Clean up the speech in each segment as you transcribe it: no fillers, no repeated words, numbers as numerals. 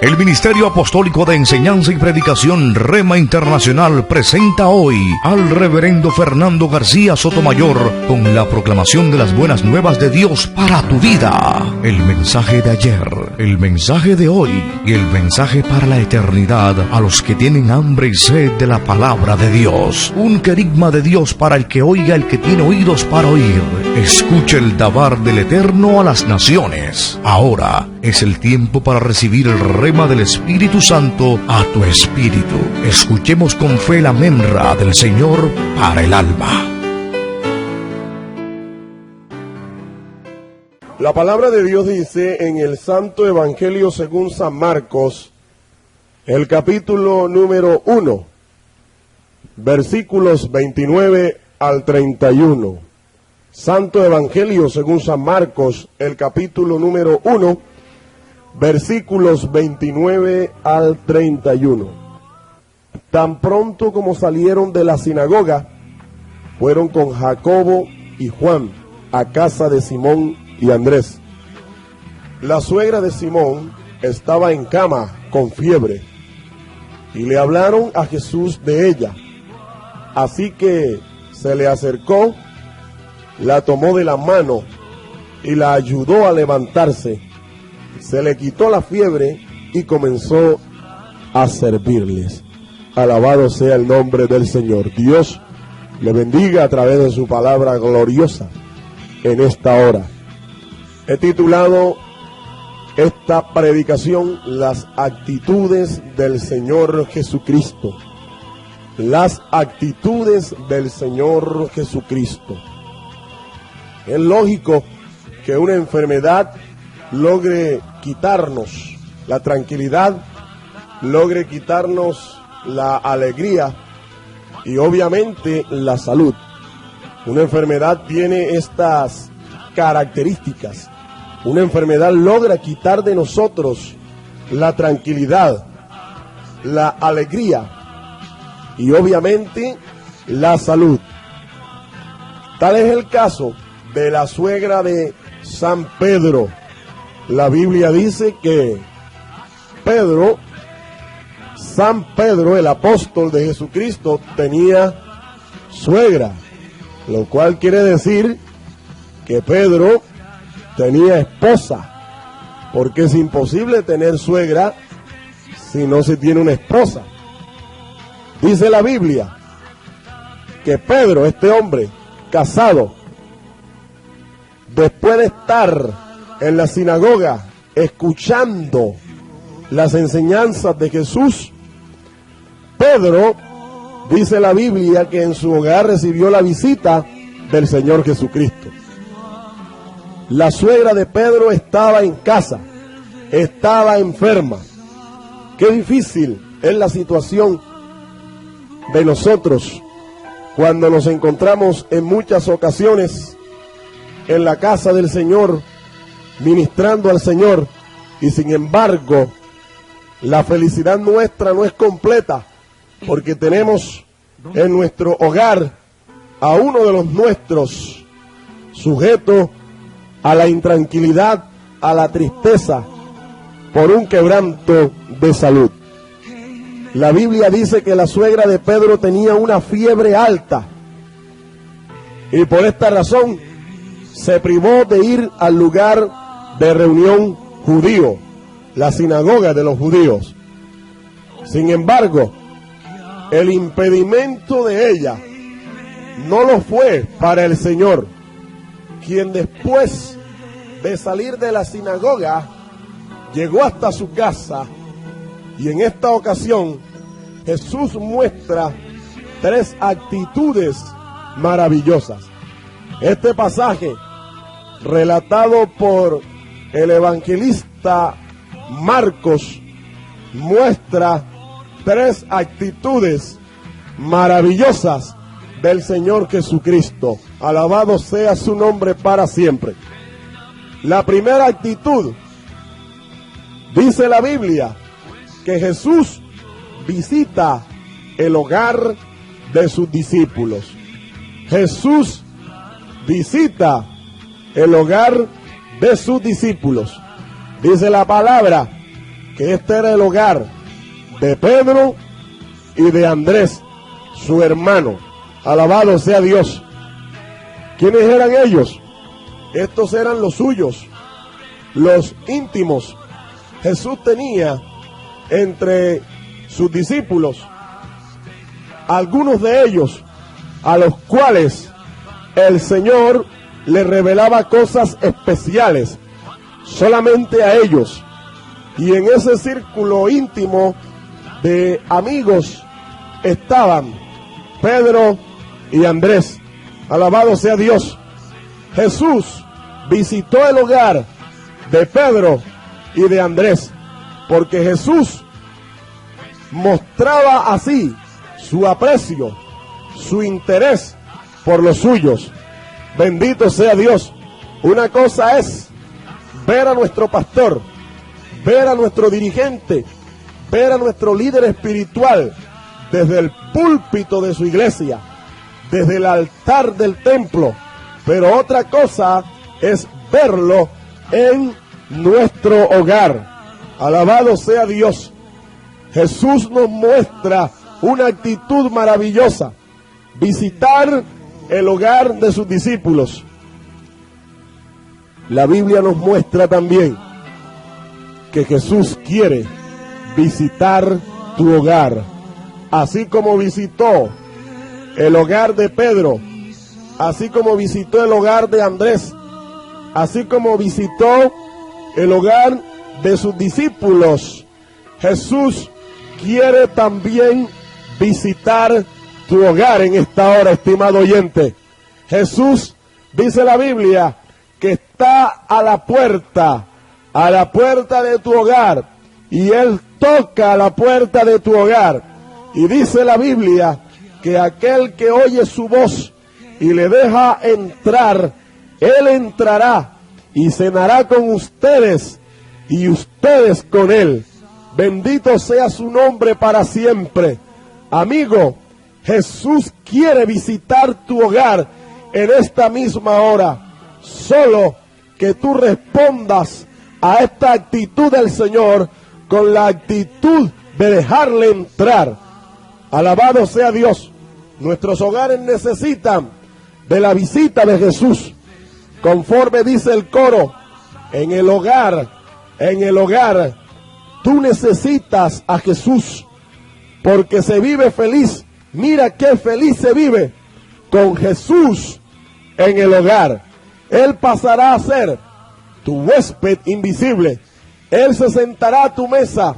El Ministerio Apostólico de Enseñanza y Predicación Rema Internacional presenta hoy al Reverendo Fernando García Sotomayor con la proclamación de las buenas nuevas de Dios para tu vida. El mensaje de ayer, el mensaje de hoy y el mensaje para la eternidad a los que tienen hambre y sed de la palabra de Dios. Un querigma de Dios para el que oiga, el que tiene oídos para oír. Escuche el dabar del Eterno a las naciones. Ahora es el tiempo para recibir el rema del Espíritu Santo a tu espíritu. Escuchemos con fe la memra del Señor para el alma. La palabra de Dios dice en el Santo Evangelio según San Marcos, el capítulo número 1, versículos 29 al 31. Santo Evangelio según San Marcos, el capítulo número 1, versículos 29 al 31. Tan pronto como salieron de la sinagoga, fueron con Jacobo y Juan a casa de Simón y Andrés. La suegra de Simón estaba en cama con fiebre, y le hablaron a Jesús de ella. Así que se le acercó, la tomó de la mano y la ayudó a levantarse. Se le quitó la fiebre y comenzó a servirles. Alabado sea el nombre del Señor. Dios le bendiga a través de su palabra gloriosa en esta hora. He titulado esta predicación Las actitudes del Señor Jesucristo. Las actitudes del Señor Jesucristo. Es lógico que una enfermedad logre quitarnos la tranquilidad, logre quitarnos la alegría y obviamente la salud. Una enfermedad tiene estas características. Una enfermedad logra quitar de nosotros la tranquilidad, la alegría y obviamente la salud. Tal es el caso de la suegra de San Pedro. La Biblia dice que San Pedro, el apóstol de Jesucristo, tenía suegra, lo cual quiere decir que Pedro tenía esposa, porque es imposible tener suegra si no se tiene una esposa. Dice la Biblia que Pedro, este hombre casado, después de estar en la sinagoga escuchando las enseñanzas de Jesús, Pedro, dice la Biblia, que en su hogar recibió la visita del Señor Jesucristo. La suegra de Pedro estaba en casa, estaba enferma. Qué difícil es la situación de nosotros cuando nos encontramos en muchas ocasiones en la casa del Señor, ministrando al Señor, y sin embargo la felicidad nuestra no es completa, porque tenemos en nuestro hogar a uno de los nuestros sujeto a la intranquilidad, a la tristeza, por un quebranto de salud. La Biblia dice que la suegra de Pedro tenía una fiebre alta, y por esta razón se privó de ir al lugar de reunión judío, la sinagoga de los judíos. Sin embargo, el impedimento de ella no lo fue para el Señor, quien después de salir de la sinagoga llegó hasta su casa, y en esta ocasión Jesús muestra 3 actitudes maravillosas. Este pasaje, relatado por el evangelista Marcos, muestra 3 actitudes maravillosas del Señor Jesucristo. Alabado sea su nombre para siempre. La primera actitud, dice la Biblia, que Jesús visita el hogar de sus discípulos. Jesús visita el hogar de sus discípulos. Dice la palabra que este era el hogar de Pedro y de Andrés, su hermano. Alabado sea Dios. ¿Quiénes eran ellos? Estos eran los suyos, los íntimos. Jesús tenía entre sus discípulos algunos de ellos a los cuales el Señor le revelaba cosas especiales solamente a ellos. Y en ese círculo íntimo de amigos estaban Pedro y Andrés. Alabado sea Dios. Jesús visitó el hogar de Pedro y de Andrés, porque Jesús mostraba así su aprecio, su interés por los suyos. Bendito sea Dios. Una cosa es ver a nuestro pastor, ver a nuestro dirigente, ver a nuestro líder espiritual desde el púlpito de su iglesia, desde el altar del templo, pero otra cosa es verlo en nuestro hogar. Alabado sea Dios. Jesús nos muestra una actitud maravillosa: visitar el hogar de sus discípulos. La Biblia nos muestra también que Jesús quiere visitar tu hogar, así como visitó el hogar de Pedro, así como visitó el hogar de Andrés, así como visitó el hogar de sus discípulos. Jesús quiere también visitar tu hogar en esta hora, estimado oyente. Jesús, dice la Biblia, que está a la puerta de tu hogar, y Él toca a la puerta de tu hogar. Y dice la Biblia que aquel que oye su voz y le deja entrar, Él entrará y cenará con ustedes y ustedes con Él. Bendito sea su nombre para siempre. Amigo, Jesús quiere visitar tu hogar en esta misma hora. Solo que tú respondas a esta actitud del Señor con la actitud de dejarle entrar. Alabado sea Dios. Nuestros hogares necesitan de la visita de Jesús. Conforme dice el coro, en el hogar, tú necesitas a Jesús, porque se vive feliz. Mira qué feliz se vive con Jesús en el hogar. Él pasará a ser tu huésped invisible. Él se sentará a tu mesa.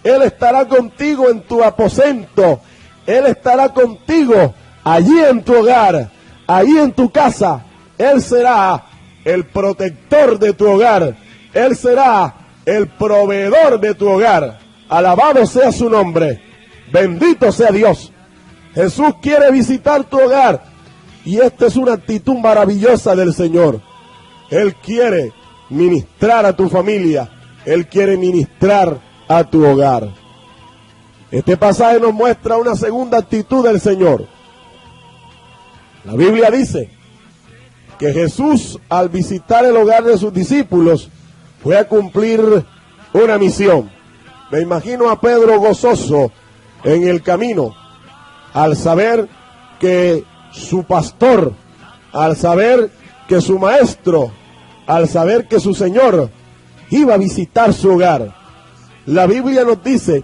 Él estará contigo en tu aposento. Él estará contigo allí en tu hogar, allí en tu casa. Él será el protector de tu hogar. Él será el proveedor de tu hogar. Alabado sea su nombre. Bendito sea Dios. Jesús quiere visitar tu hogar. Y esta es una actitud maravillosa del Señor. Él quiere ministrar a tu familia. Él quiere ministrar a tu hogar. Este pasaje nos muestra una segunda actitud del Señor. La Biblia dice que Jesús, al visitar el hogar de sus discípulos, fue a cumplir una misión. Me imagino a Pedro gozoso en el camino, al saber que su pastor, al saber que su maestro, al saber que su Señor iba a visitar su hogar. La Biblia nos dice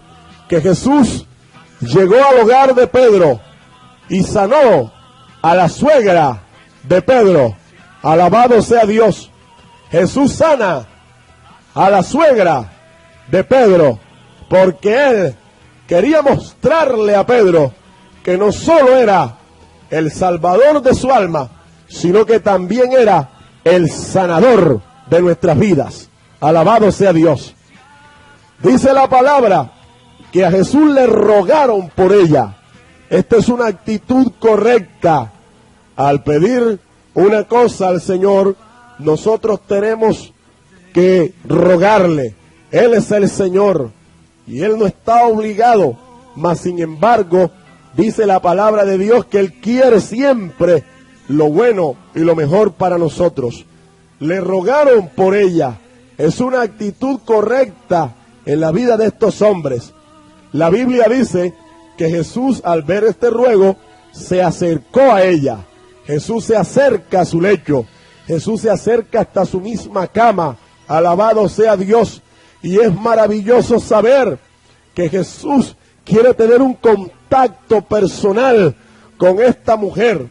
que Jesús llegó al hogar de Pedro y sanó a la suegra de Pedro. Alabado sea Dios. Jesús sana a la suegra de Pedro, porque Él quería mostrarle a Pedro que no solo era el salvador de su alma, sino que también era el sanador de nuestras vidas. Alabado sea Dios. Dice la palabra que a Jesús le rogaron por ella. Esta es una actitud correcta. Al pedir una cosa al Señor, nosotros tenemos que rogarle. Él es el Señor y Él no está obligado, mas sin embargo, dice la palabra de Dios que Él quiere siempre lo bueno y lo mejor para nosotros. Le rogaron por ella. Es una actitud correcta en la vida de estos hombres. La Biblia dice que Jesús, al ver este ruego, se acercó a ella. Jesús se acerca a su lecho. Jesús se acerca hasta su misma cama. Alabado sea Dios. Y es maravilloso saber que Jesús quiere tener un contacto personal con esta mujer.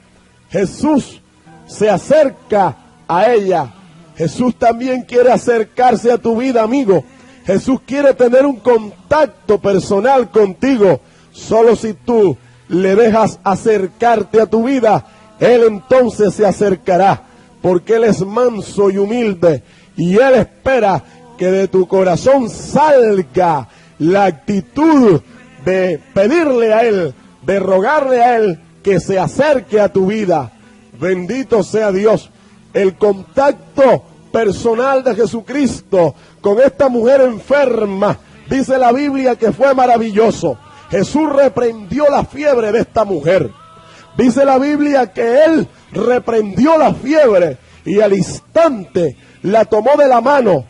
Jesús se acerca a ella. Jesús también quiere acercarse a tu vida, amigo. Jesús quiere tener un contacto personal contigo. Solo si tú le dejas acercarte a tu vida, Él entonces se acercará, porque Él es manso y humilde, y Él espera que de tu corazón salga la actitud de pedirle a Él, de rogarle a Él que se acerque a tu vida. Bendito sea Dios. El contacto personal de Jesucristo con esta mujer enferma, dice la Biblia que fue maravilloso. Jesús reprendió la fiebre de esta mujer. Dice la Biblia que Él reprendió la fiebre y al instante la tomó de la mano.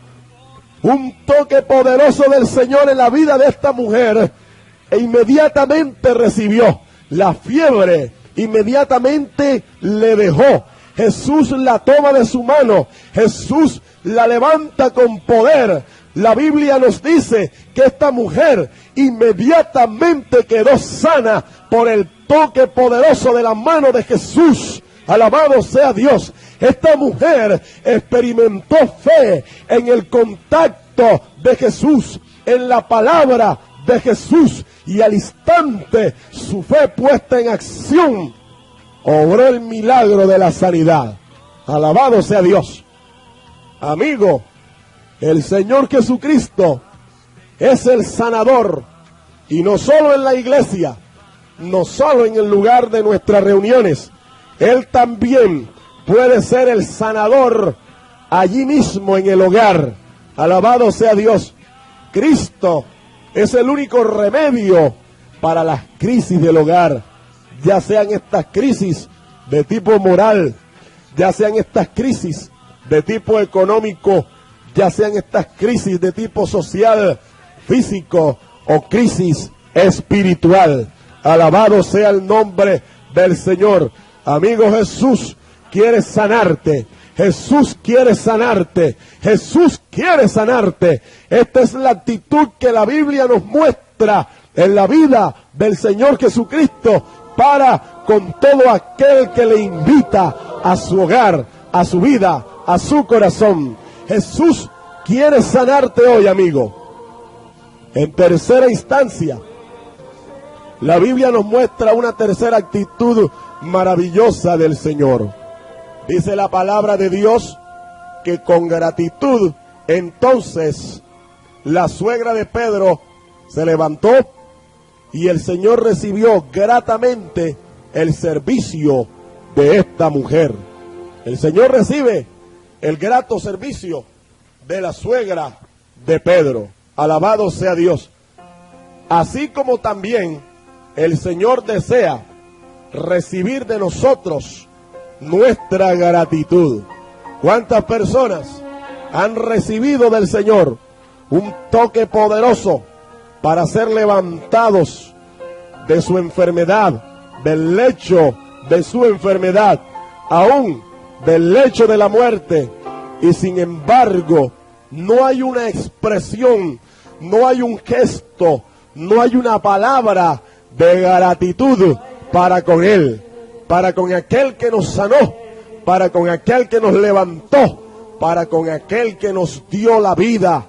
Un toque poderoso del Señor en la vida de esta mujer e inmediatamente recibió la fiebre, inmediatamente le dejó. Jesús la toma de su mano, Jesús la levanta con poder. La Biblia nos dice que esta mujer inmediatamente quedó sana por el toque poderoso de la mano de Jesús. Alabado sea Dios. Esta mujer experimentó fe en el contacto de Jesús, en la palabra de Jesús, y al instante su fe puesta en acción obró el milagro de la sanidad. Alabado sea Dios. Amigo, el Señor Jesucristo es el sanador, y no solo en la iglesia, no solo en el lugar de nuestras reuniones. Él también puede ser el sanador allí mismo en el hogar. Alabado sea Dios. Cristo es el único remedio para las crisis del hogar, ya sean estas crisis de tipo moral, ya sean estas crisis de tipo económico, ya sean estas crisis de tipo social, físico o crisis espiritual. Alabado sea el nombre del Señor. Amigo, Jesús quiere sanarte. Jesús quiere sanarte. Jesús quiere sanarte. Esta es la actitud que la Biblia nos muestra en la vida del Señor Jesucristo para con todo aquel que le invita a su hogar, a su vida, a su corazón. Jesús quiere sanarte hoy, amigo. En tercera instancia, la Biblia nos muestra una tercera actitud maravillosa del Señor. Dice la palabra de Dios que con gratitud, entonces, la suegra de Pedro se levantó y el Señor recibió gratamente el servicio de esta mujer. El Señor recibe el grato servicio de la suegra de Pedro. Alabado sea Dios. Así como también el Señor desea recibir de nosotros nuestra gratitud. ¿Cuántas personas han recibido del Señor un toque poderoso para ser levantados de su enfermedad, del lecho de su enfermedad, aún del lecho de la muerte, y sin embargo no hay una expresión, no hay un gesto, no hay una palabra de gratitud para con Él, para con aquel que nos sanó, para con aquel que nos levantó, para con aquel que nos dio la vida?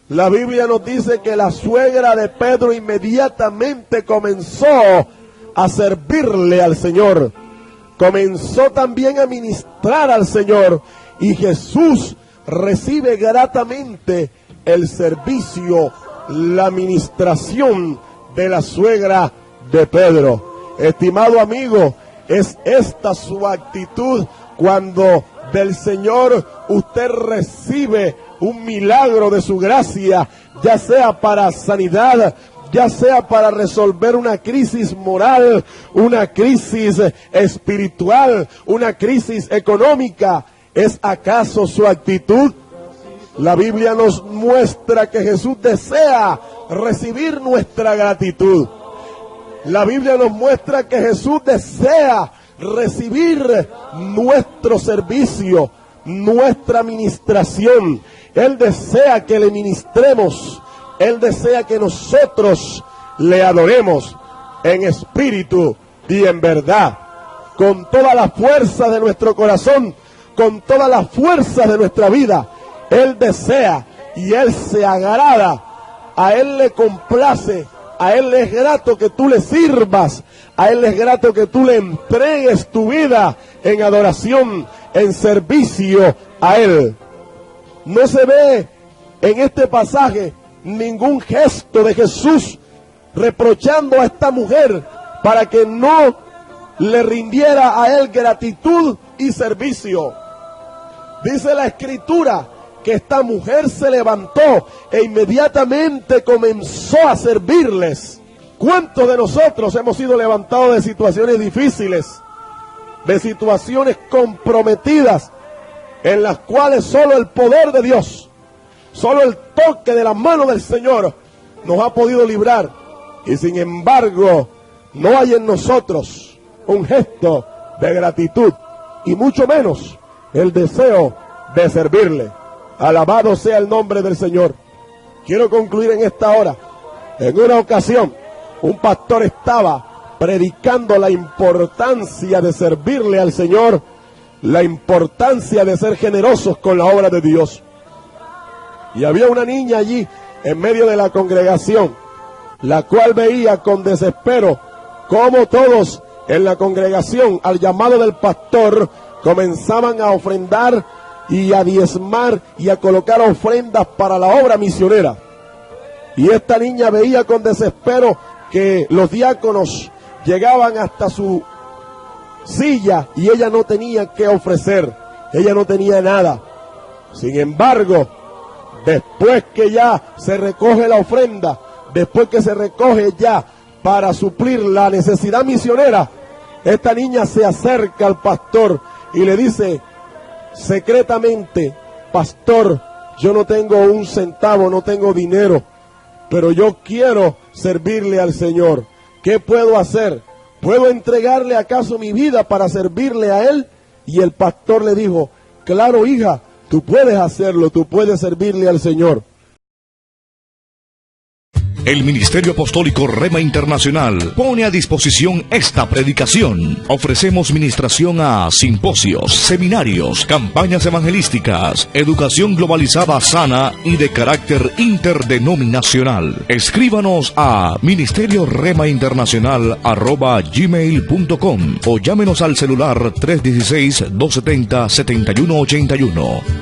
La Biblia nos dice que la suegra de Pedro inmediatamente comenzó a servirle al Señor. Comenzó también a ministrar al Señor. Y Jesús recibe gratamente el servicio, la ministración de la suegra de Pedro. Estimado amigo, es esta su actitud cuando del Señor usted recibe un milagro de su gracia, ya sea para sanidad, ya sea para resolver una crisis moral, una crisis espiritual, una crisis económica. ¿Es acaso su actitud? La Biblia nos muestra que Jesús desea recibir nuestra gratitud. La Biblia nos muestra que Jesús desea recibir nuestro servicio, nuestra ministración. Él desea que le ministremos. Él desea que nosotros le adoremos en espíritu y en verdad, con toda la fuerza de nuestro corazón, con toda la fuerza de nuestra vida. Él desea y Él se agrada, a Él le complace, a Él le es grato que tú le sirvas, a Él le es grato que tú le entregues tu vida en adoración, en servicio a Él. No se ve en este pasaje ningún gesto de Jesús reprochando a esta mujer para que no le rindiera a Él gratitud y servicio. Dice la Escritura que esta mujer se levantó e inmediatamente comenzó a servirles. ¿Cuántos de nosotros hemos sido levantados de situaciones difíciles, de situaciones comprometidas, en las cuales solo el poder de Dios, solo el toque de la mano del Señor nos ha podido librar? Y sin embargo, no hay en nosotros un gesto de gratitud, y mucho menos el deseo de servirle. Alabado sea el nombre del Señor. Quiero concluir en esta hora. En una ocasión, un pastor estaba predicando la importancia de servirle al Señor, la importancia de ser generosos con la obra de Dios. Y había una niña allí en medio de la congregación, la cual veía con desespero cómo todos en la congregación, al llamado del pastor, comenzaban a ofrendar y a diezmar y a colocar ofrendas para la obra misionera. Y esta niña veía con desespero que los diáconos llegaban hasta su silla y ella no tenía que ofrecer, ella no tenía nada. Sin embargo, después que ya se recoge la ofrenda, después que se recoge ya para suplir la necesidad misionera, esta niña se acerca al pastor y le dice secretamente: pastor, yo no tengo un centavo, no tengo dinero, pero yo quiero servirle al Señor. ¿Qué puedo hacer? ¿Puedo entregarle acaso mi vida para servirle a Él? Y el pastor le dijo: claro, hija, tú puedes hacerlo, tú puedes servirle al Señor. El Ministerio Apostólico Rema Internacional pone a disposición esta predicación. Ofrecemos ministración a simposios, seminarios, campañas evangelísticas, educación globalizada sana y de carácter interdenominacional. Escríbanos a ministerioremainternacional@gmail.com o llámenos al celular 316-270-7181.